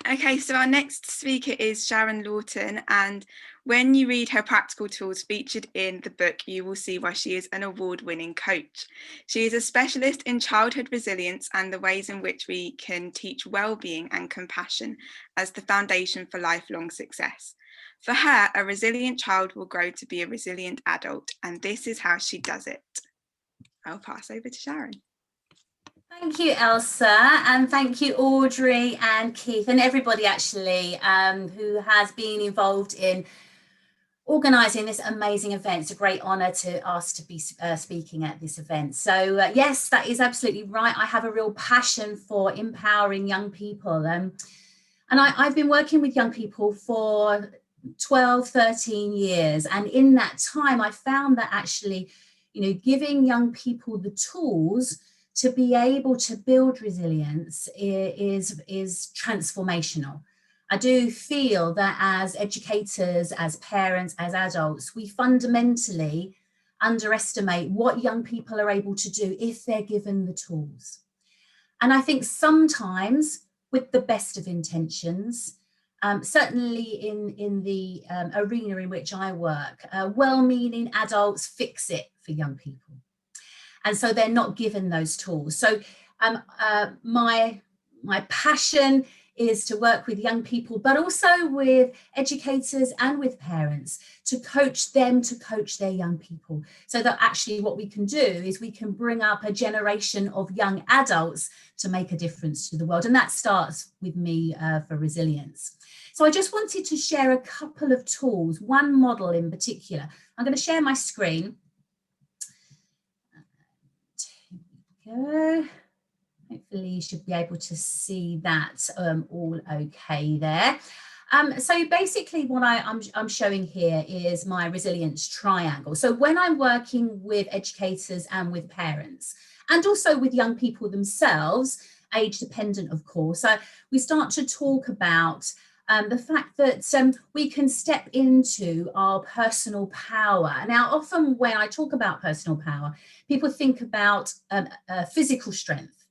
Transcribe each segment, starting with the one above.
Okay, so our next speaker is Sharon Lawton, and when you read her practical tools featured in the book, you will see why she is an award-winning coach. She is a specialist in childhood resilience and the ways in which we can teach well-being and compassion as the foundation for lifelong success. For her, a resilient child will grow to be a resilient adult, and this is how she does it. I'll pass over to Sharon. Thank you, Elsa, and thank you, Audrey and Keith, and everybody actually who has been involved in organising this amazing event. It's a great honour to ask to be speaking at this event. So yes, that is absolutely right. I have a real passion for empowering young people, and I've been working with young people for 12, 13 years, and in that time I found that actually, giving young people the tools to be able to build resilience is transformational. I do feel that as educators, as parents, as adults, we fundamentally underestimate what young people are able to do if they're given the tools. And I think sometimes, with the best of intentions, certainly in the arena in which I work, well-meaning adults fix it for young people. And so they're not given those tools. So my passion is to work with young people, but also with educators and with parents to coach them to coach their young people. So that actually what we can do is we can bring up a generation of young adults to make a difference to the world. And that starts with me for resilience. So I just wanted to share a couple of tools, one model in particular. I'm going to share my screen. Go. Hopefully you should be able to see that all okay there. So basically what I'm showing here is my resilience triangle. So when I'm working with educators and with parents, and also with young people themselves, age dependent of course, we start to talk about the fact that we can step into our personal power. Now, often when I talk about personal power, people think about physical strength,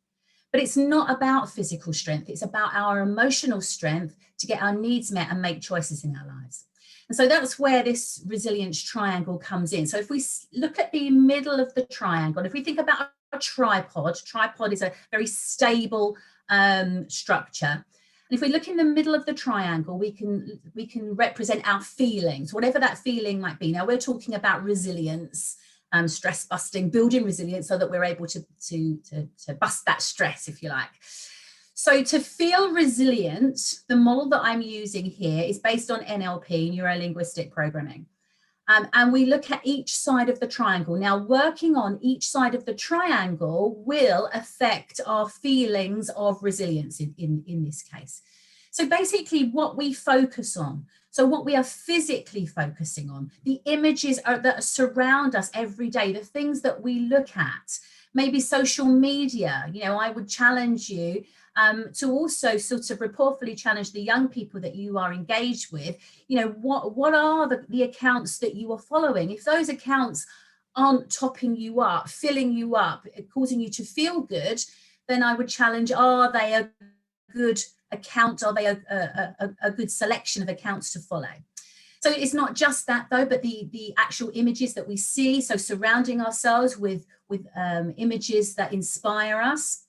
but it's not about physical strength. It's about our emotional strength to get our needs met and make choices in our lives. And so that's where this resilience triangle comes in. So if we look at the middle of the triangle, if we think about a tripod is a very stable structure. And if we look in the middle of the triangle, we can represent our feelings, whatever that feeling might be. Now we're talking about resilience, stress busting, building resilience so that we're able to bust that stress, if you like. So to feel resilient, the model that I'm using here is based on NLP, neuro-linguistic programming. And we look at each side of the triangle. Now, working on each side of the triangle will affect our feelings of resilience in this case. So basically what we focus on, so what we are physically focusing on, the images that surround us every day, the things that we look at, maybe social media, I would challenge you to also sort of reportfully challenge the young people that you are engaged with, what are the accounts that you are following? If those accounts aren't topping you up, filling you up, causing you to feel good, then I would challenge, are they a good account? Are they a good selection of accounts to follow? So it's not just that though, but the actual images that we see, so surrounding ourselves with images that inspire us.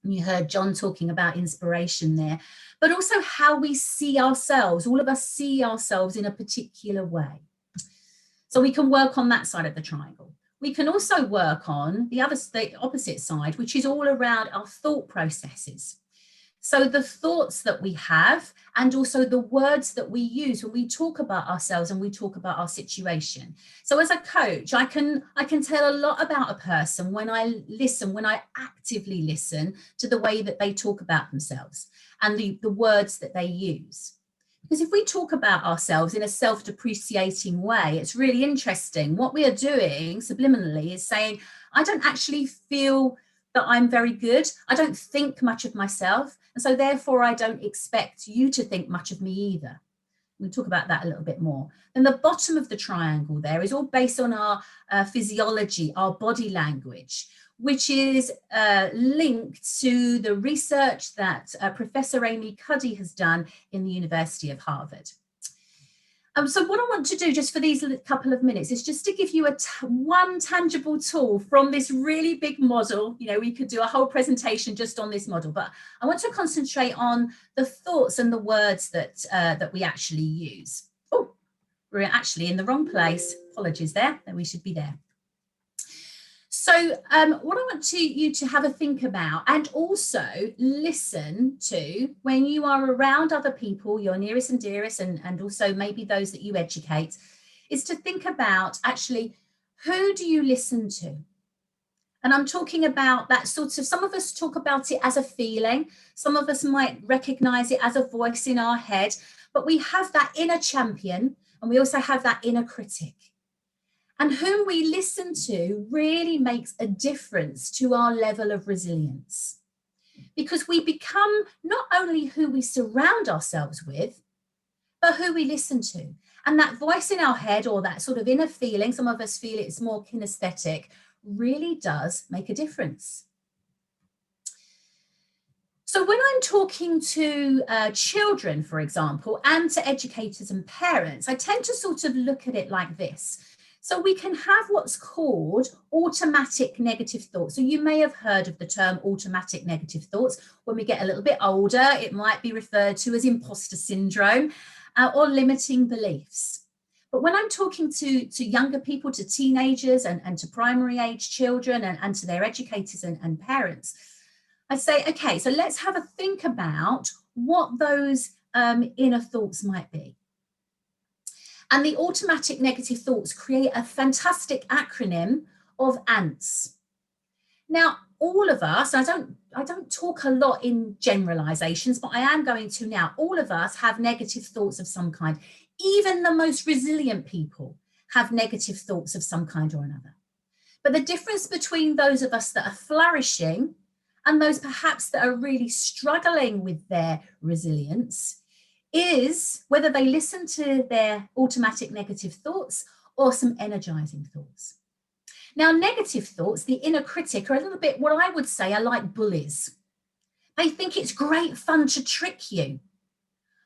You heard John talking about inspiration there, but also how we see ourselves. All of us see ourselves in a particular way. So we can work on that side of the triangle. We can also work on the opposite side, which is all around our thought processes. So the thoughts that we have and also the words that we use when we talk about ourselves and we talk about our situation. So as a coach, I can tell a lot about a person when I actively listen to the way that they talk about themselves and the words that they use. Because if we talk about ourselves in a self-depreciating way, it's really interesting. What we are doing subliminally is saying, I don't actually feel that I'm very good. I don't think much of myself. And so therefore, I don't expect you to think much of me either. We'll talk about that a little bit more. Then the bottom of the triangle there is all based on our physiology, our body language. which is linked to the research that Professor Amy Cuddy has done in the University of Harvard. So what I want to do just for these couple of minutes is just to give you one tangible tool from this really big model. You know, we could do a whole presentation just on this model, but I want to concentrate on the thoughts and the words that, that we actually use. Oh, we're actually in the wrong place. Apologies there, then we should be there. So what I want you to have a think about, and also listen to when you are around other people, your nearest and dearest, and also maybe those that you educate, is to think about actually, who do you listen to? And I'm talking about that sort of, some of us talk about it as a feeling, some of us might recognize it as a voice in our head, but we have that inner champion and we also have that inner critic. And whom we listen to really makes a difference to our level of resilience, because we become not only who we surround ourselves with, but who we listen to. And that voice in our head, or that sort of inner feeling, some of us feel it's more kinesthetic, really does make a difference. So when I'm talking to children, for example, and to educators and parents, I tend to sort of look at it like this. So we can have what's called automatic negative thoughts. So you may have heard of the term automatic negative thoughts. When we get a little bit older, it might be referred to as imposter syndrome or limiting beliefs. But when I'm talking to younger people, to teenagers and to primary age children and to their educators and parents, I say, okay, so let's have a think about what those inner thoughts might be. And the automatic negative thoughts create a fantastic acronym of ANTS. Now, all of us, I don't talk a lot in generalizations, but I am going to now. All of us have negative thoughts of some kind. Even the most resilient people have negative thoughts of some kind or another. But the difference between those of us that are flourishing and those perhaps that are really struggling with their resilience is whether they listen to their automatic negative thoughts or some energizing thoughts. Now, negative thoughts, the inner critic, are a little bit what I would say are like bullies. They think it's great fun to trick you.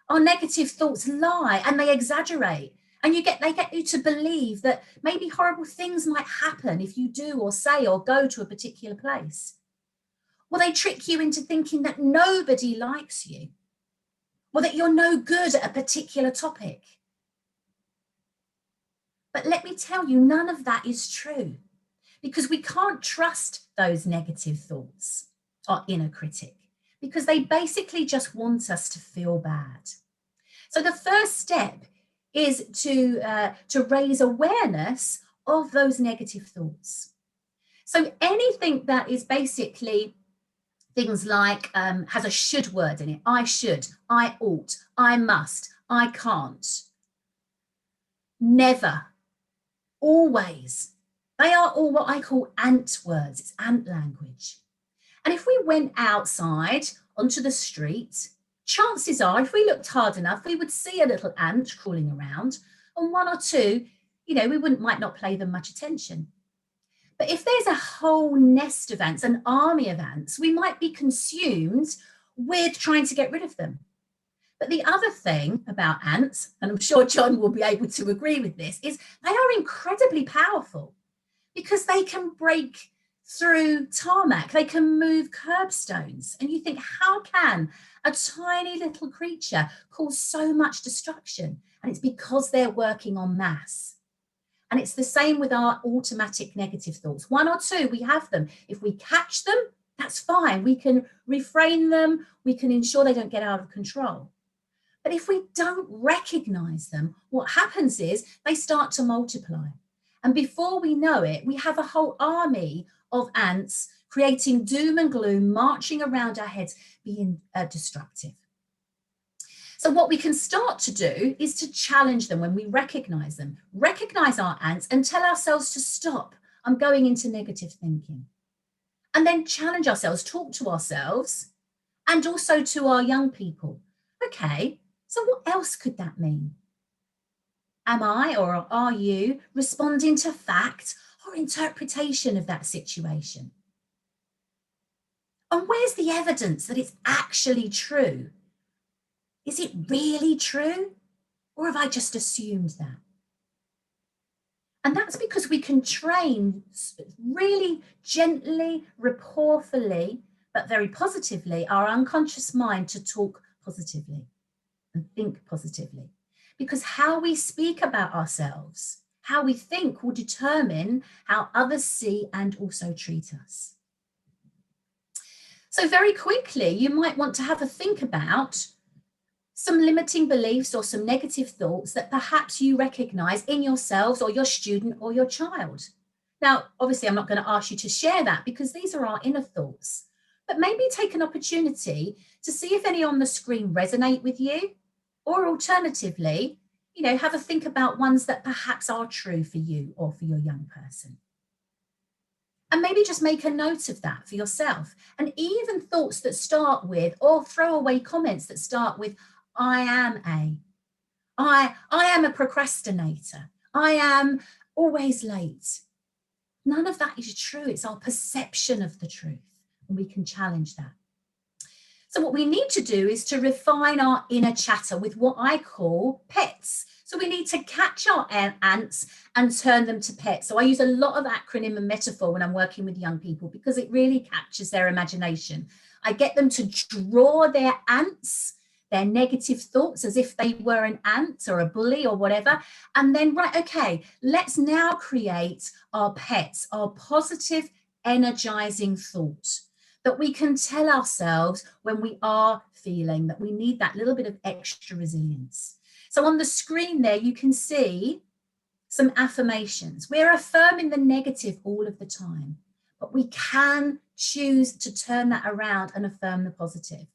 Our negative thoughts lie and they exaggerate. And they get you to believe that maybe horrible things might happen if you do or say or go to a particular place. Or they trick you into thinking that nobody likes you, or that you're no good at a particular topic. But let me tell you, none of that is true, because we can't trust those negative thoughts, our inner critic, because they basically just want us to feel bad. So the first step is to raise awareness of those negative thoughts. So anything that is basically things like has a should word in it. I should, I ought, I must, I can't. Never, always. They are all what I call ant words. It's ant language. And if we went outside onto the street, chances are, if we looked hard enough, we would see a little ant crawling around, and one or two, we might not pay them much attention. But if there's a whole nest of ants, an army of ants, we might be consumed with trying to get rid of them. But the other thing about ants, and I'm sure John will be able to agree with this, is they are incredibly powerful because they can break through tarmac, they can move curbstones. And you think, how can a tiny little creature cause so much destruction? And it's because they're working en masse. And it's the same with our automatic negative thoughts. One or two, we have them. If we catch them, that's fine. We can refrain them. We can ensure they don't get out of control. But if we don't recognize them, what happens is they start to multiply. And before we know it, we have a whole army of ants creating doom and gloom, marching around our heads, being destructive. So what we can start to do is to challenge them when we recognize them, recognize our ants and tell ourselves to stop. I'm going into negative thinking. And then challenge ourselves, talk to ourselves and also to our young people. Okay, so what else could that mean? Am I or are you responding to fact or interpretation of that situation? And where's the evidence that it's actually true? Is it really true? Or have I just assumed that? And that's because we can train really gently, rapportfully, but very positively, our unconscious mind to talk positively and think positively. Because how we speak about ourselves, how we think, will determine how others see and also treat us. So very quickly, you might want to have a think about some limiting beliefs or some negative thoughts that perhaps you recognize in yourselves or your student or your child. Now, obviously, I'm not going to ask you to share that because these are our inner thoughts, but maybe take an opportunity to see if any on the screen resonate with you, or alternatively, have a think about ones that perhaps are true for you or for your young person. And maybe just make a note of that for yourself. And even thoughts that start with, or throwaway comments that start with, I am a procrastinator. I am always late. None of that is true. It's our perception of the truth, and we can challenge that. So what we need to do is to refine our inner chatter with what I call pets. So we need to catch our ants and turn them to pets. So I use a lot of acronym and metaphor when I'm working with young people because it really captures their imagination. I get them to draw their ants, their negative thoughts, as if they were an ant or a bully or whatever. And then, right, okay, let's now create our pets, our positive, energizing thoughts that we can tell ourselves when we are feeling that we need that little bit of extra resilience. So on the screen there, you can see some affirmations. We're affirming the negative all of the time, but we can choose to turn that around and affirm the positive.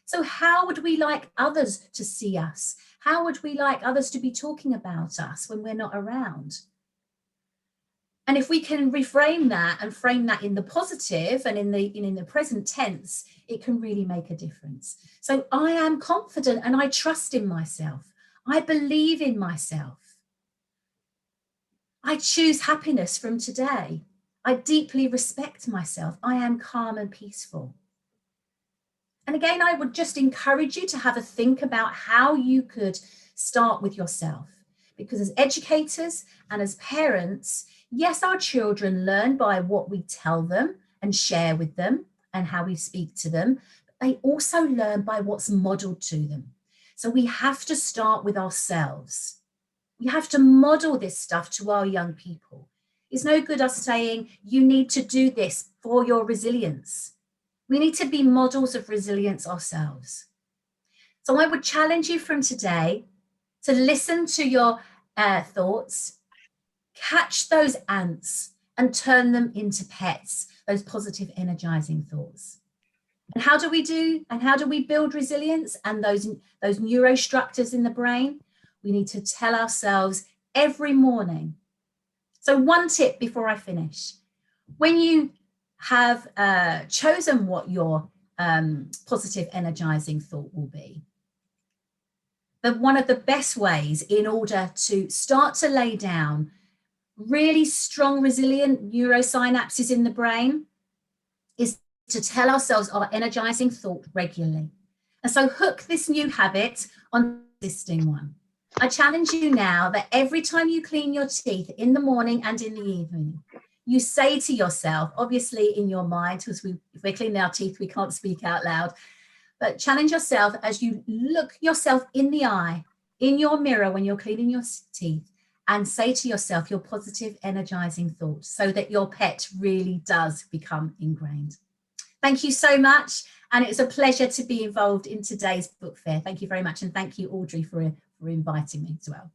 So how would we like others to see us? How would we like others to be talking about us when we're not around? And if we can reframe that and frame that in the positive and in the present tense, it can really make a difference. So I am confident and I trust in myself. I believe in myself. I choose happiness from today. I deeply respect myself. I am calm and peaceful. And again, I would just encourage you to have a think about how you could start with yourself. Because as educators and as parents, yes, our children learn by what we tell them and share with them and how we speak to them. But they also learn by what's modeled to them. So we have to start with ourselves. We have to model this stuff to our young people. It's no good us saying, you need to do this for your resilience. We need to be models of resilience ourselves. So I would challenge you from today to listen to your thoughts, catch those ants and turn them into pets, those positive, energizing thoughts. And how do we build resilience and those neurostructures in the brain? We need to tell ourselves every morning. So one tip before I finish, when you have chosen what your positive, energizing thought will be, but one of the best ways in order to start to lay down really strong, resilient neurosynapses in the brain is to tell ourselves our energizing thought regularly. And so hook this new habit on the existing one. I challenge you now that every time you clean your teeth in the morning and in the evening, you say to yourself, obviously in your mind, because if we're cleaning our teeth, we can't speak out loud, but challenge yourself as you look yourself in the eye, in your mirror when you're cleaning your teeth, and say to yourself your positive, energizing thoughts so that your pet really does become ingrained. Thank you so much. And it's a pleasure to be involved in today's book fair. Thank you very much. And thank you, Audrey, for inviting me as well.